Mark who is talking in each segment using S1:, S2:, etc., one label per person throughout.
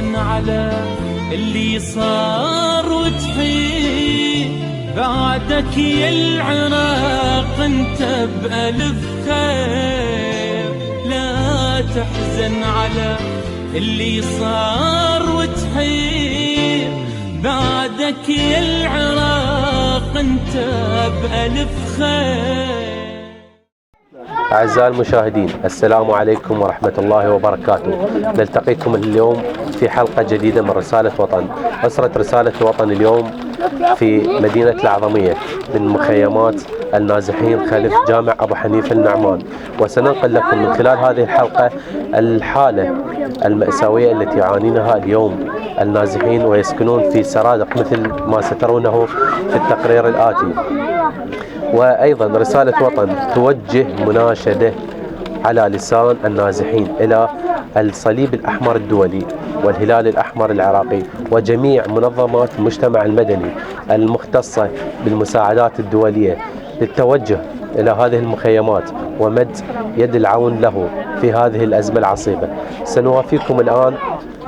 S1: تحزن على اللي صار وتحيي بعدك يا العراق انت بألف خير. لا تحزن على اللي صار وتحيي بعدك يا العراق انت بألف خير.
S2: أعزائي المشاهدين، السلام عليكم ورحمة الله وبركاته. نلتقيكم اليوم في حلقة جديدة من رسالة وطن. أسرة رسالة وطن اليوم في مدينة الأعظمية من مخيمات النازحين خلف جامع أبو حنيفة النعمان، وسننقل لكم من خلال هذه الحلقة الحالة المأساوية التي يعانينها اليوم النازحين ويسكنون في سرادق مثل ما سترونه في التقرير الآتي. وأيضا رسالة وطن توجه مناشدة على لسان النازحين إلى الصليب الأحمر الدولي والهلال الأحمر العراقي وجميع منظمات المجتمع المدني المختصة بالمساعدات الدولية للتوجه إلى هذه المخيمات ومد يد العون له في هذه الأزمة العصيبة. سنوافيكم الآن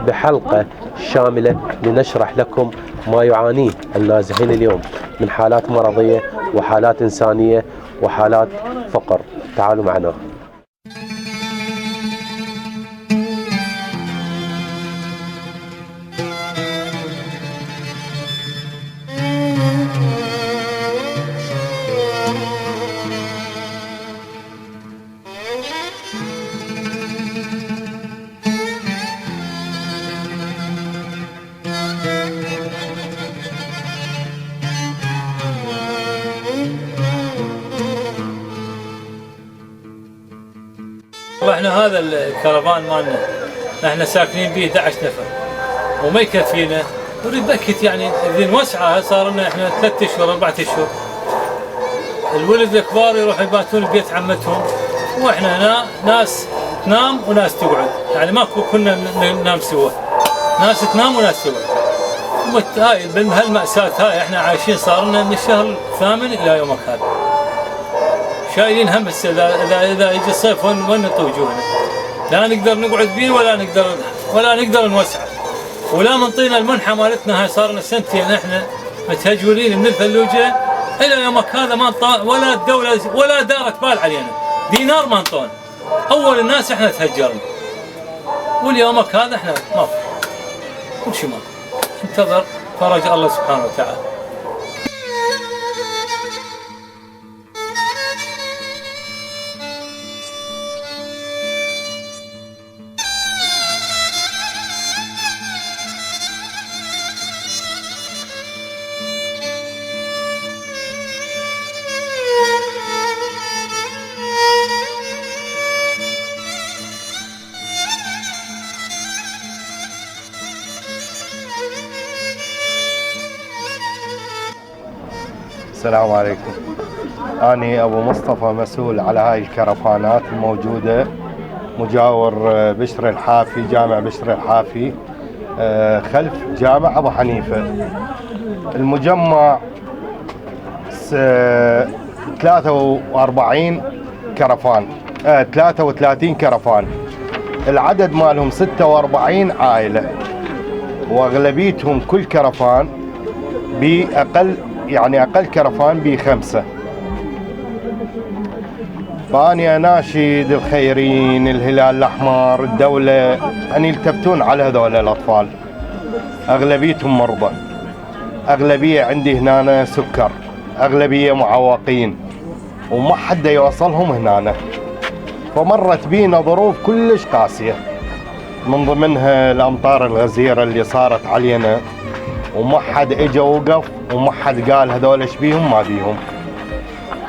S2: بحلقة شاملة لنشرح لكم ما يعانيه النازحين اليوم من حالات مرضية وحالات إنسانية وحالات فقر. تعالوا معنا.
S3: احنا هذا الكرفان مالنا احنا ساكنين به 11 نفر وما يكفينا، ونريد بكت يعني اذا نوسعها. صار لنا احنا 3 اشهر 4 اشهر الولد الكبار يروحوا يباتون ببيت عمتهم، واحنا هنا ناس تنام وناس تقعد، يعني ماكو كنا ننام سوا، ناس تنام وناس تقعد. هاي بهالمأساة هاي احنا عايشين صار لنا من الشهر الثامن الى يومك هذا، شايلين هم. بس اذا يجي الصيف وين نطوي وجوهنا؟ لا نقدر نقعد بيه ولا نقدر نوسع، ولا منطينا المنحة مالتنا. هاي صار لنا سنتين احنا متهجولين من الثلوجة الى يومك هذا، ما ولا الدولة ولا دارت بال علينا، دينار ما انطونا. اول الناس احنا تهجرنا، واليومك هذا احنا ما في كل شيء، ما انتظر فرج الله سبحانه وتعالى.
S4: السلام عليكم. أنا أبو مصطفى، مسؤول على هاي الكرفانات الموجودة مجاور بشر الحافي، جامع بشر الحافي خلف جامع أبو حنيفة. المجمع 43 كرفان، 33 كرفان. العدد مالهم 46 عائلة، وأغلبيتهم كل كرفان بأقل، يعني أقل كرفان ب5. فأنا أناشد الخيرين، الهلال الأحمر، الدولة، أن يلتفتون على هذول الأطفال. أغلبيتهم مرضى، أغلبية عندي هنا سكر، أغلبية معوقين، وما حد يوصلهم هنا. فمرت بينا ظروف كلش قاسية، من ضمنها الأمطار الغزيرة اللي صارت علينا، وما حد اجى وقف، وما حد قال هذول ايش بيهم ما بيهم.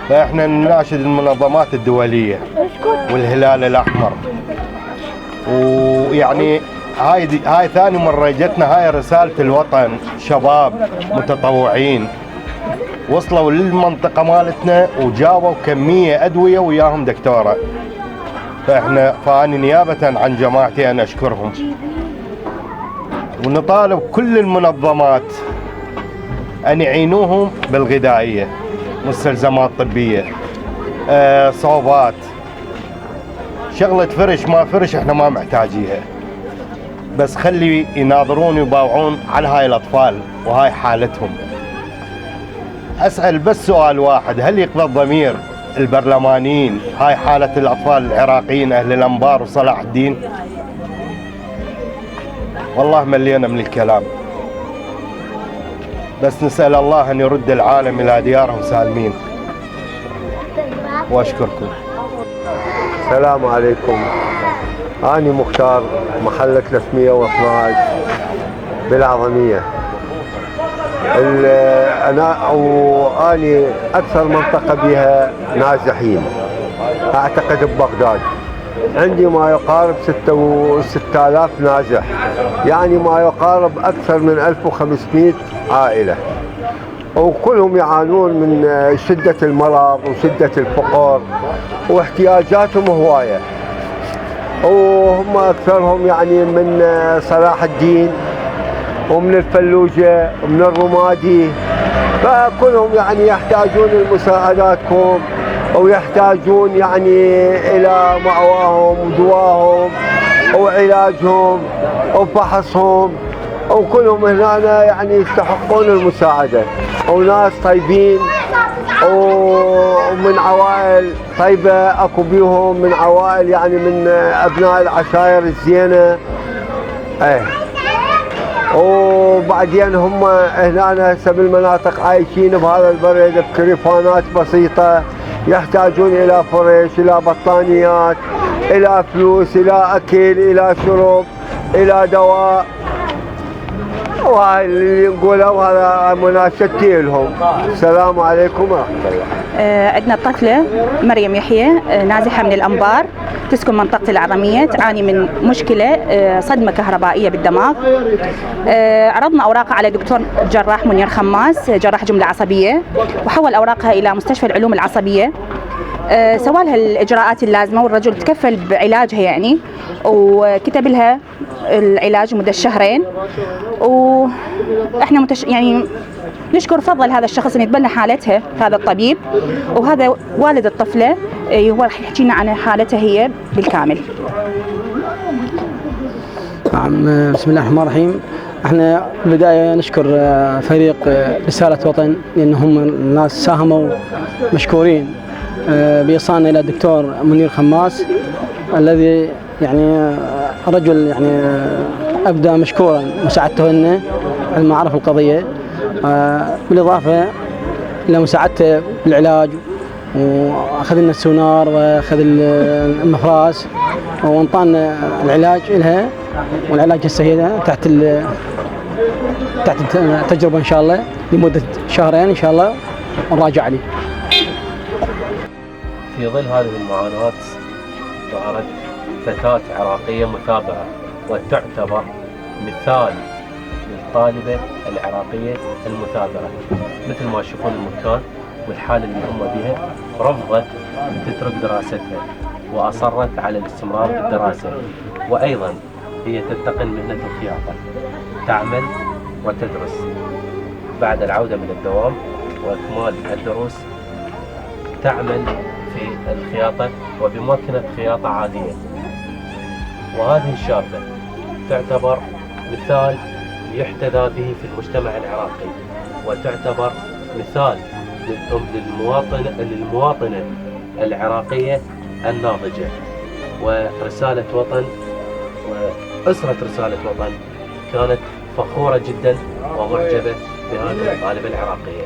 S4: فاحنا نناشد المنظمات الدولية والهلال الأحمر، ويعني هاي ثاني مرة جتنا هاي رسالة الوطن. شباب متطوعين وصلوا للمنطقة مالتنا وجابوا كمية أدوية وياهم دكتورة. فأنا نيابة عن جماعتي أنا أشكرهم، ونطالب كل المنظمات أن يعينوهم بالغذائية، مستلزمات طبية، صوبات، شغلة فرش ما فرش احنا ما محتاجيها. بس خلي يناظرون ويباوعون على هاي الأطفال وهاي حالتهم. أسأل بس سؤال واحد، هل يقضى الضمير البرلمانيين هاي حالة الأطفال العراقيين أهل الأنبار وصلاح الدين؟ والله ملينا من الكلام، بس نسأل الله أن يرد العالم إلى ديارهم سالمين. وأشكركم.
S5: السلام عليكم. أنا مختار، محل 312 بالعظمية. وأني أكثر منطقة بها نازحين، أعتقد ببغداد عندي ما يقارب 6000 نازح، يعني ما يقارب أكثر من 1500 عائلة، وكلهم يعانون من شدة المرض وشدة الفقر واحتياجاتهم هواية، وهم أكثرهم يعني من صلاح الدين ومن الفلوجة ومن الرمادي، فكلهم يعني يحتاجون لمساعداتكم ويحتاجون يعني إلى مأواهم ودواهم وعلاجهم وفحصهم، وكلهم هنا يعني يستحقون المساعدة، وناس طيبين ومن عوائل طيبة، اكو بيهم من عوائل يعني من ابناء العشائر الزينة. وبعدين هم هنا هسه بالمناطق عايشين بهذا البرد بكرفانات بسيطة، يحتاجون الى فرش، الى بطانيات، الى فلوس، الى اكل، الى شرب، الى دواء، وهاي اللي نقوله وهذا مناشدتي لهم. السلام عليكم ورحمة الله.
S6: عندنا طفلة مريم يحيى نازحة من الأنبار، تسكن منطقة العظمية، تعاني من مشكلة صدمة كهربائية بالدماغ. عرضنا أوراقها على دكتور جراح منير خماس، جراح جملة عصبية، وحول أوراقها إلى مستشفى العلوم العصبية. سوى لها الإجراءات اللازمة، والرجل تكفل بعلاجها يعني، وكتب لها العلاج مدة شهرين. وإحنا يعني نشكر فضل هذا الشخص اللي يتبنى حالتها، هذا الطبيب، وهذا والد الطفلة، هو راح يحكي لنا عن حالتها هي بالكامل.
S7: بسم الله الرحمن الرحيم. احنا بالبداية نشكر فريق رسالة وطن، لأنهم الناس ساهموا مشكورين بإيصالنا إلى الدكتور منير خماس، الذي يعني رجل يعني أبدى مشكورا مساعدته لنا عندما عرف القضية، بالإضافة إلى مساعدته بالعلاج، وأخذ لنا السونار وأخذ المفراس وانطانا العلاج لها، والعلاج هسه هي تحت التجربة إن شاء الله لمدة شهرين إن شاء الله، ونراجع عليه.
S2: في ظل هذه المعاناة ظهرت فتاة عراقية مثابرة، وتعتبر مثال للطالبة العراقية المثابرة. مثل ما تشوفون المكان والحالة اللي هم بها، رفضت تترك دراستها وأصرت على الاستمرار بالدراسة، وأيضا هي تتقن مهنة الخياطة، تعمل وتدرس. بعد العودة من الدوام وإكمال الدروس تعمل في الخياطة وبمكنة خياطة عادية. وهذه الشابة تعتبر مثال يحتذى به في المجتمع العراقي، وتعتبر مثال للمواطنة العراقية الناضجة. ورسالة وطن وأسرة رسالة وطن كانت فخورة جدا ومعجبة بهذه الطالبة العراقية.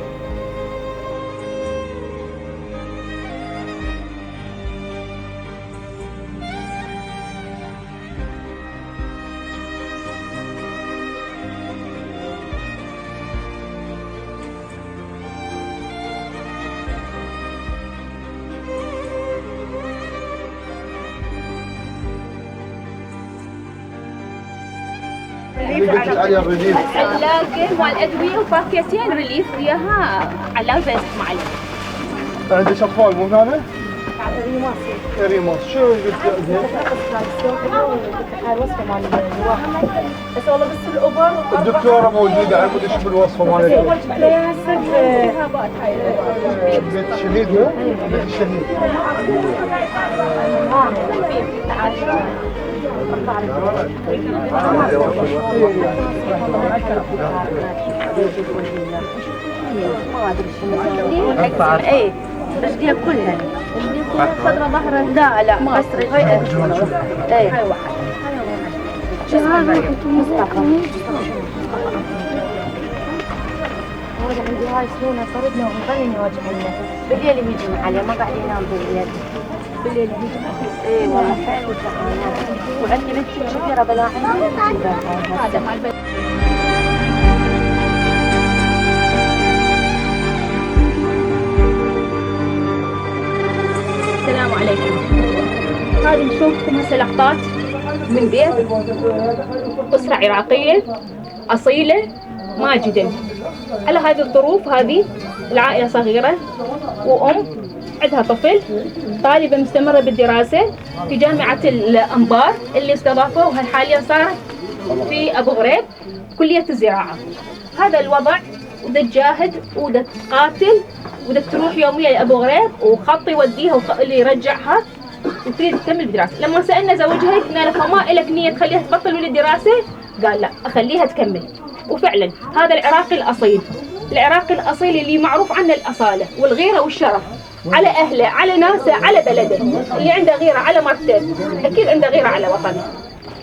S8: علاج مال ادويه وباكيتين ريليف وياها علاج بس معلم.
S4: عندك اطفال مو هنا؟
S8: ريماس.
S4: ريماس شو قلت
S8: الوصفه مال الواحد بس والله بس الابر
S4: الدكتوره موجوده على مود ايش بالوصفه مالتها؟
S8: جبت لها التهابات هاي
S4: بيت الشهيد مو؟ بيت الشهيد
S8: ايه رجليها كلها صدر ظهرها لا بس رجليها ايه هاي واحد شو هذا مصطفى عندي هاي سنونه صارتنا ومظلني وجعنا بالليل يجي عليه ما قاعد ينام بالليل يجي ايه والله حلو تعبانه وعندي بنتي كبيره بلاعين السلام عليكم. هذه نشوفكم هسه لقطات من بيت أسرة عراقية أصيلة ماجدة. على هذه الظروف هذه العائلة صغيرة وأم عندها طفل طالبة مستمرة بالدراسة في جامعة الأنبار اللي استضافوها حاليا صارت في أبو غريب كلية الزراعة. هذا الوضع وده تجاهد وده تقاتل وده تروح يوميا لأبو غريب وخط يوديها اللي يرجعها وتريد تكمل بدراسة. لما سألنا زوجها قلنا له فما إلك نية تخليها تبطل من الدراسة؟ قال لا أخليها تكمل. وفعلا هذا العراقي الأصيل، العراقي الأصيل اللي معروف عنه الأصالة والغيرة والشرف على أهله على ناسه على بلده. اللي عنده غيرة على مرته أكيد عنده غيرة على وطنه.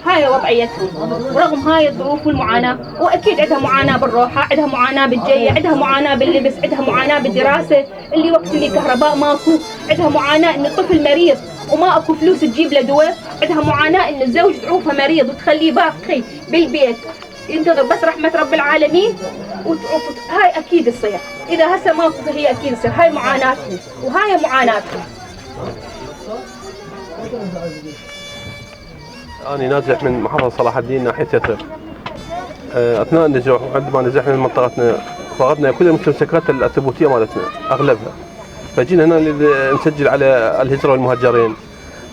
S8: هاي وضعيتهم ورغم هاي الظروف والمعاناة، وأكيد عندها معاناة بالروحة، عندها معاناة بالجية، عندها معاناة باللبس، عندها معاناة بالدراسة اللي وقت اللي كهرباء ماكو، عندها معاناة إن الطفل مريض وما أكو فلوس تجيب له دواء، عندها معاناة إن الزوج تعوفه مريض وتخليه باقي بالبيت ينتظر بس رحمة رب العالمين هاي أكيد تصير. إذا هسه ماكو فهي أكيد تصير. هاي معاناتهم وهاي معاناتهم.
S2: أنا نازح من محافظة صلاح الدين ناحية يثرب. أثناء النزوح عندما نزحنا من منطقتنا فقدنا كل المستمسكات الثبوتية مالتنا أغلبها، فجينا هنا نسجل على الهجرة والمهجرين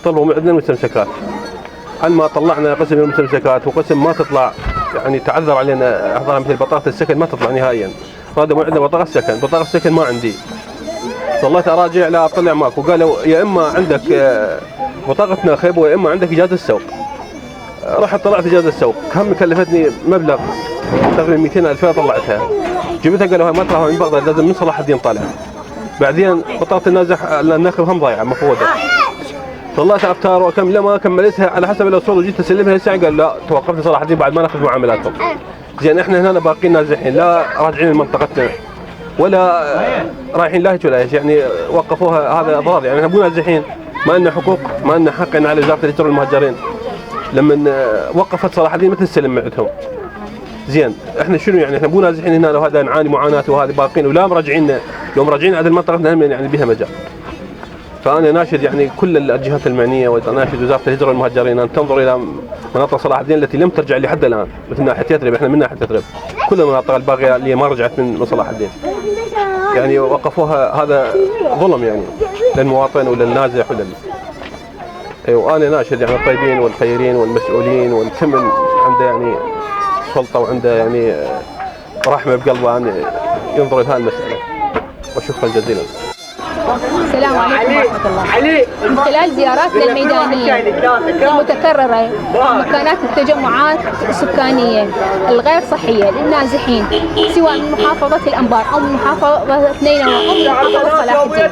S2: طلبوا من عندنا المستمسكات. عندما طلعنا قسم من المستمسكات وقسم ما تطلع، يعني تعذر علينا احضارها مثل بطاقة السكن ما تطلع نهائيا. هذا عندنا بطاقة السكن، بطاقة السكن ما عندي. ظليت اراجع لا اطلع ماكو، قالوا يا اما عندك بطاقة ناخب ويا اما عندك اجازة السوق. رحت طلعت اجازة السوق، هم كلفتني مبلغ تقريبا 200,000 طلعتها. جبتها قالوا هاي ما تراها من بغداد لازم من صلاح الدين طالع. بعدين بطاقة الناخب هم ضايعة مفقودة. طلعت افتار وكمل ما كملتها على حسب الاصول وجيت اسلمها الساعه قال لا توقفت صلاح الدين بعد ما ناخذ معاملاتهم. زين احنا هنا باقيين نازحين لا راجعين لمنطقتنا ولا رايحين لا هيك ولا ايش، يعني وقفوها هذا اضرار. يعني احنا مو نازحين ما لنا حقوق ما لنا حق على وزاره الهجره والمهاجرين. لما وقفت صلاح الدين مثل السلم عندهم. زين احنا شنو يعني احنا مو نازحين هنا وهذا نعاني معاناه وهذه باقين ولا مرجعين يوم راجعين على المنطقه يعني بها مجال. فأنا ناشد يعني كل الجهات المعنية وناشد وزارة الهجرة والمهاجرين أن تنظر إلى مناطق صلاح الدين التي لم ترجع لحد الآن، مثل ناحية يثرب. احنا من ناحية يثرب كل المناطق الباقية اللي ما رجعت من صلاح الدين يعني وقفوها. هذا ظلم يعني للمواطن وللنازح وأنا ناشد يعني الطيبين والخيرين والمسؤولين والكل عنده يعني سلطة وعنده يعني رحمة بقلبه أن ينظر إلى هذه المسألة. وشكرا جزيلا.
S8: السلام عليكم ورحمة الله. من خلال زياراتنا الميدانية المتكررة مكانات التجمعات السكانية الغير صحية للنازحين سواء من محافظة الأنبار أو من محافظة نينوى أو من محافظة صلاح الدين،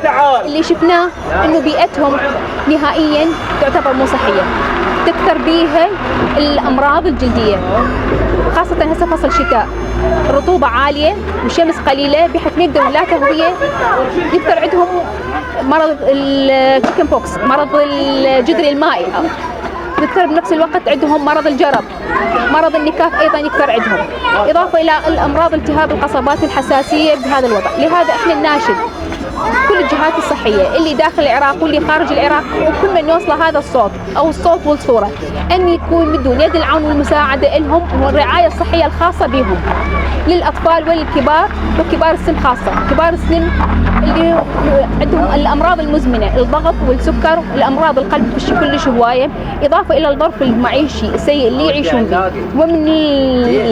S8: اللي شفناه إنه بيئتهم نهائيا تعتبر مو صحية، تكثر بيها الأمراض الجلدية خاصة هسه فصل شتاء، الرطوبة عالية والشمس قليلة بحيث ما يقدرون لا تهوية، يكثر عندهم مرض التشيكن بوكس مرض الجدري المائي، يكثر بنفس الوقت عندهم مرض الجرب، مرض النكاف أيضا يكثر عندهم، إضافة إلى الأمراض التهاب القصبات الحساسية بهذا الوضع. لهذا إحنا نناشد كل الجهات الصحية اللي داخل العراق واللي خارج العراق وكل من يوصل هذا الصوت أو الصوت والصورة أن يكون مدون يد العون والمساعدة لهم والرعاية الصحية الخاصة بهم للأطفال والكبار وكبار السن، خاصة كبار السن اللي عندهم الأمراض المزمنة الضغط والسكر والأمراض القلب كلش هواية، إضافة إلى الظرف المعيشي السيء اللي يعيشون به ومن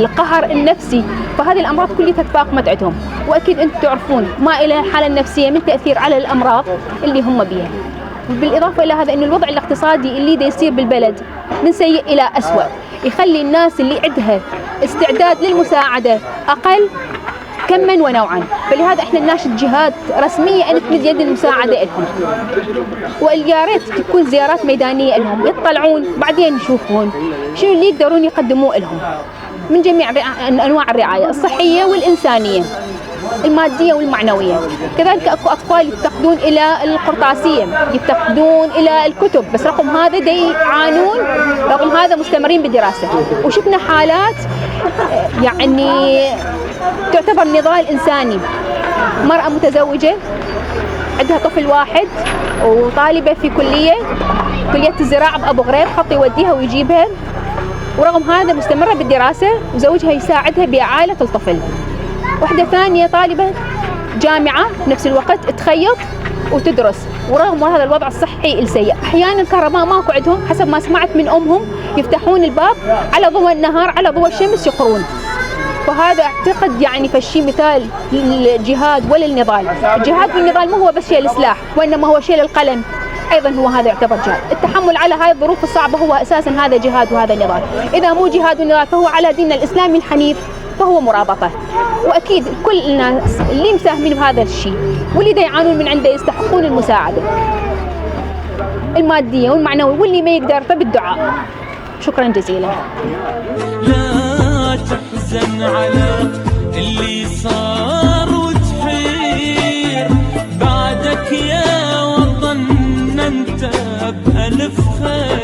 S8: القهر النفسي، فهذه الأمراض كلها تفاقمت عندهم. وأكيد أنتم تعرفون ما إلى الحالة النفسية من تأثير على الأمراض اللي هم بيها. بالإضافة إلى هذا إنه الوضع الاقتصادي اللي دا يصير بالبلد من سيء إلى أسوأ، يخلي الناس اللي عندها استعداد للمساعدة أقل كما ونوعا. فلهذا احنا نناشد جهات رسمية ان تمد يد المساعدة لهم، ويا ريت تكون زيارات ميدانية لهم، يطلعون بعدين يشوفون شنو اللي يقدرون يقدموه لهم من جميع انواع الرعاية الصحية والإنسانية المادية والمعنوية. كذلك اكو اطفال يفتقدون الى القرطاسية، يفتقدون الى الكتب، بس رغم هذا يعانون، رغم هذا مستمرين بالدراسة. وشفنا حالات يعني تعتبر نضال إنساني، مرأة متزوجة عندها طفل واحد وطالبة في كلية الزراعة بأبو غريب، خط يوديها ويجيبها، ورغم هذا مستمرة بالدراسة وزوجها يساعدها بإعالة الطفل. واحدة ثانية طالبة جامعة في نفس الوقت تخيط وتدرس، ورغم هذا الوضع الصحي السيء. أحيانا الكهرباء ماكو عندهم، حسب ما سمعت من أمهم يفتحون الباب على ضوء النهار، على ضوء الشمس يقرون. وهذا اعتقد يعني فشي مثال للجهاد وللنضال. الجهاد والنضال مو هو بس شيء السلاح، وإنما هو شيء القلم أيضا، هو هذا يعتبر جهاد. التحمل على هاي الظروف الصعبة هو أساسا هذا جهاد وهذا نضال. إذا مو جهاد ونضال فهو على دين الإسلام الحنيف، فهو مرابطة. وأكيد كل الناس اللي مساهمين بهذا الشيء واللي دا يعانون من عنده يستحقون المساعدة المادية والمعنوية، واللي ما يقدر فبالدعاء. شكرا جزيلا.
S1: لا تحزن على اللي صار وتحير، بعدك يا وطن انت بألف خير.